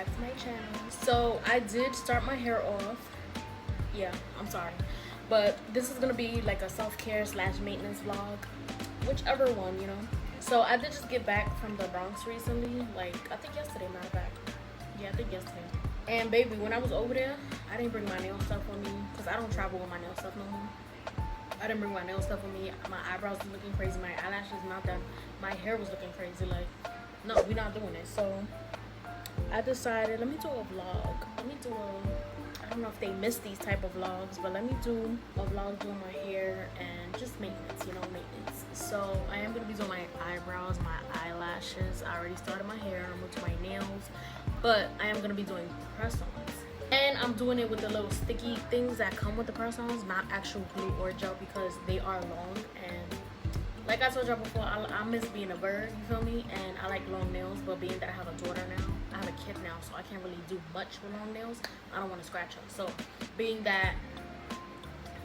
back to my channel. So I did start my hair off. Yeah, I'm sorry, but this is gonna be like a self-care slash maintenance vlog, whichever one, you know. So I did just get back from the Bronx recently, like I think yesterday. Matter of fact, yeah, I think yesterday. And baby, when I was over there, I didn't bring my nail stuff with me because I don't travel with my nail stuff no more. I didn't bring my nail stuff with me. My eyebrows was looking crazy. My eyelashes not done. My hair was looking crazy. Like, no, we're not doing it. So I decided, let me do a vlog. Let me do a, I don't know if they miss these type of vlogs, but let me do a vlog doing my hair and just maintenance, you know, maintenance. So I am going to be doing my eyebrows, my eyelashes. I already started my hair. I'm going to do my nails. But I am going to be doing press-ons. And I'm doing it with the little sticky things that come with the press-ons, not actual glue or gel, because they are long. And like I told y'all before, I miss being a bird, you feel me? And I like long nails, but being that I have a daughter now, I have a kid now, so I can't really do much with long nails. I don't want to scratch them. So being that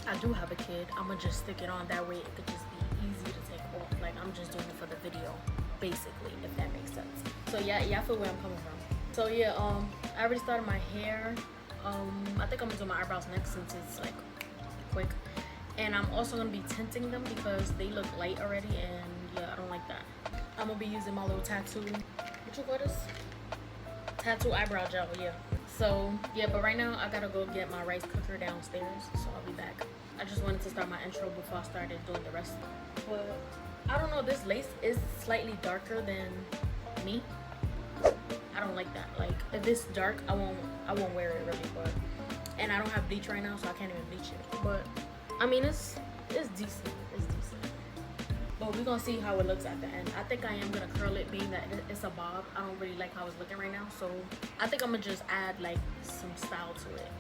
I do have a kid, I'm gonna just stick it on. That way it could just be easy to take off. Like, I'm just doing it for the video, basically, if that makes sense. So yeah, y'all feel where I'm coming from. So yeah, I already started my hair. I think I'm gonna do my eyebrows next since it's like quick. And I'm also gonna be tinting them because they look light already, and yeah, I don't like that. I'm gonna be using my little tattoo, what you call this? Tattoo eyebrow gel, yeah. So yeah, but right now I gotta go get my rice cooker downstairs, so I'll be back. I just wanted to start my intro before I started doing the rest. But I don't know, this lace is slightly darker than me. I don't like that. Like, if it's dark, I won't wear it really. But and I don't have bleach right now, so I can't even bleach it. But I mean, it's decent. It's decent. But we're gonna see how it looks at the end. I think I am gonna curl it, being that it's a bob. I don't really like how it's looking right now, so I think I'm gonna just add like some style to it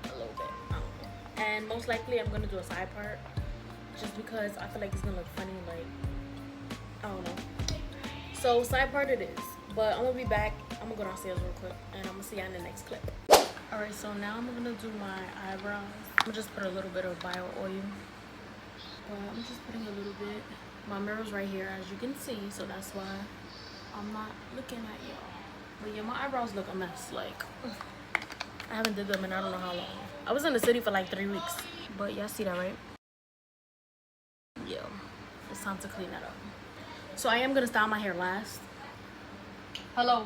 a little bit. I don't know. And most likely I'm gonna do a side part, just because I feel like it's gonna look funny. Like, I don't know. So side part it is. But I'm gonna be back. I'm gonna go downstairs real quick, and I'm gonna see you in the next clip. Alright, so now I'm gonna do my eyebrows. I'm gonna just put a little bit of bio oil. I'm just putting a little bit. My mirror's right here, as you can see, so that's why I'm not looking at y'all. But yeah, my eyebrows look a mess. Like, I haven't did them in I don't know how long. I was in the city for like 3 weeks. But y'all see that, right? Yeah, it's time to clean that up. So I am gonna style my hair last. Hello.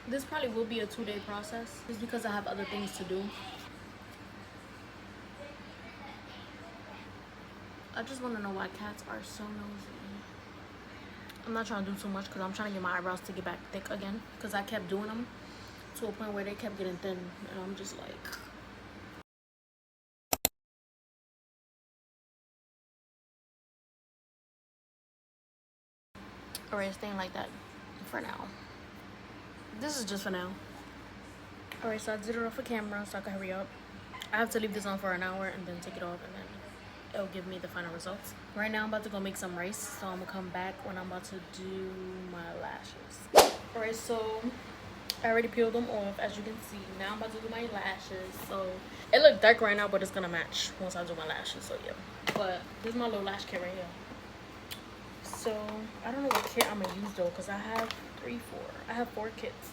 This probably will be a 2-day process just because I have other things to do. I just want to know why cats are so nosy. I'm not trying to do too much because I'm trying to get my eyebrows to get back thick again, because I kept doing them to a point where they kept getting thin, and I'm just like, alright, staying like that for now. This is just for now. Alright, so I did it off of camera so I can hurry up. I have to leave this on for an hour and then take it off, and then it'll give me the final results. Right now I'm about to go make some rice, so I'm gonna come back when I'm about to do my lashes. Alright, so I already peeled them off, as you can see. Now I'm about to do my lashes. So it look dark right now, but it's gonna match once I do my lashes, so yeah. But this is my little lash kit right here. So I don't know what kit I'm gonna use though, because I have I have 4 kits.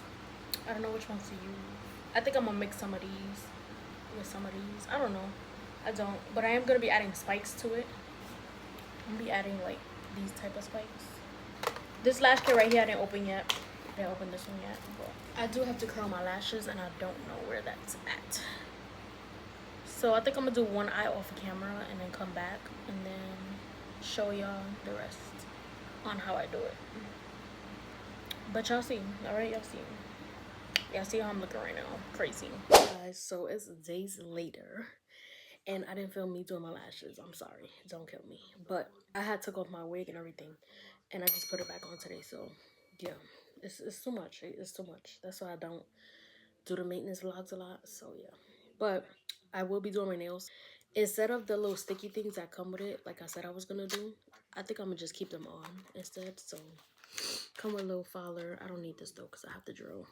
I don't know which ones to use. I think I'm gonna mix some of these with some of these. I don't know. I don't. But I am gonna be adding spikes to it. I'm gonna be adding like these type of spikes. This lash kit right here I didn't open yet. I didn't open this one yet. But I do have to curl my lashes, and I don't know where that's at. So I think I'm gonna do one eye off of camera and then come back and then show y'all the rest on how I do it. But y'all see, alright, y'all see. Y'all see how I'm looking right now. Crazy. Guys, so it's days later, and I didn't film me doing my lashes. I'm sorry. Don't kill me. But I had took off my wig and everything, and I just put it back on today. So yeah, it's too much. It's too much. That's why I don't do the maintenance vlogs a lot. So yeah, but I will be doing my nails. Instead of the little sticky things that come with it, like I said I was gonna do, I think I'm gonna just keep them on instead. So come with a little filer. I don't need this though because I have to drill.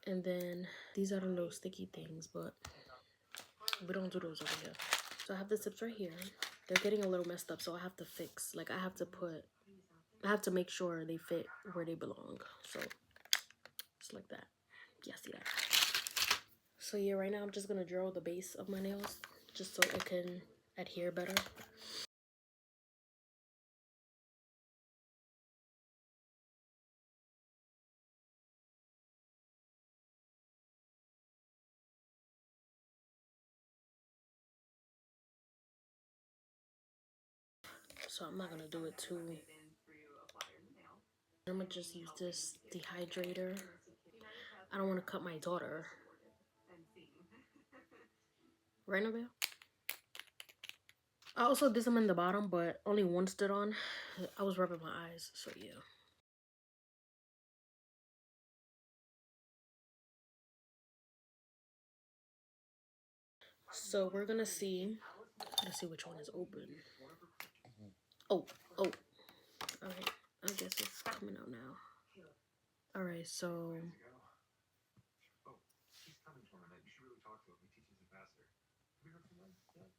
And then these are the little sticky things, but we don't do those over here. So I have the tips right here. They're getting a little messed up, so I have to fix. Like, I have to put I have to make sure they fit where they belong. So just like that. Yeah, see that? So yeah, right now I'm just gonna draw the base of my nails just so it can adhere better. So I'm not gonna do it too. I'm gonna just use this dehydrator. I don't want to cut my daughter. Right, Nabel? I also did some in the bottom, but only one stood on. I was rubbing my eyes, so yeah. So we're gonna see. Let's see which one is open. Oh, oh. Alright, I guess it's coming out now. Alright, so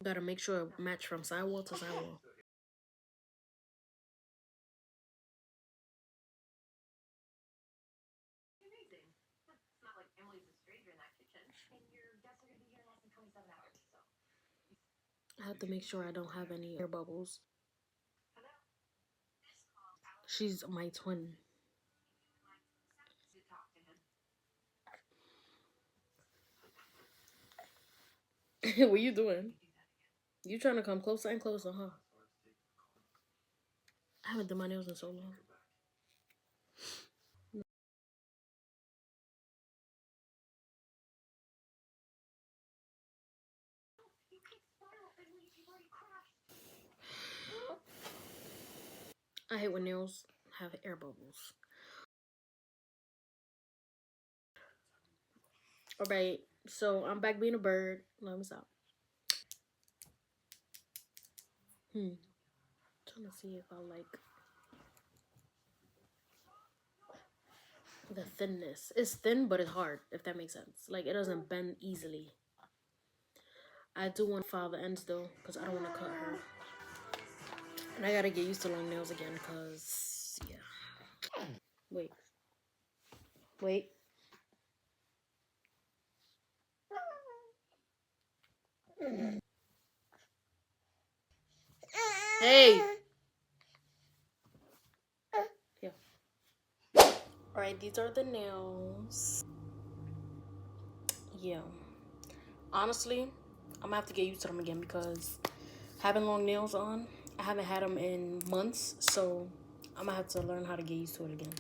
gotta make sure it match from sidewall to sidewall. I have to make sure I don't have any air bubbles. She's my twin. What you doing? You trying to come closer and closer, huh? I haven't done my nails in so long. I hate when nails have air bubbles. Alright, so I'm back being a bird. Let me stop. Trying to see if I like the thinness. It's thin, but it's hard, if that makes sense. Like, it doesn't bend easily. I do want to file the ends, though, because I don't want to cut her. And I gotta get used to long nails again, because, yeah. Wait. Wait. Hey! Yeah. Alright, these are the nails. Yeah. Honestly, I'm gonna have to get used to them again because having long nails on, I haven't had them in months, so I'm gonna have to learn how to get used to it again.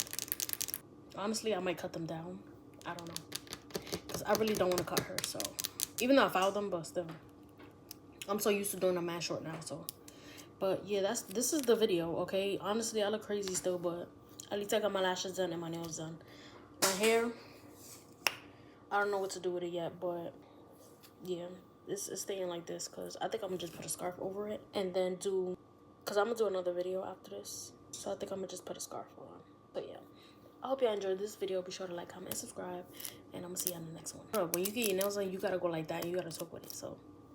Honestly, I might cut them down. I don't know. Because I really don't want to cut her, so. Even though I filed them, but still. I'm so used to doing them mad short now, so. But yeah, this is the video, okay? Honestly, I look crazy still, but at least I got my lashes done and my nails done. My hair, I don't know what to do with it yet, but yeah, it's staying like this because I think I'm gonna just put a scarf over it and then do, because I'm gonna do another video after this. So I think I'm gonna just put a scarf on. But yeah, I hope y'all enjoyed this video. Be sure to like, comment, and subscribe, and I'm gonna see you on the next one. When you get your nails done, you gotta go like that. You gotta talk with it, so.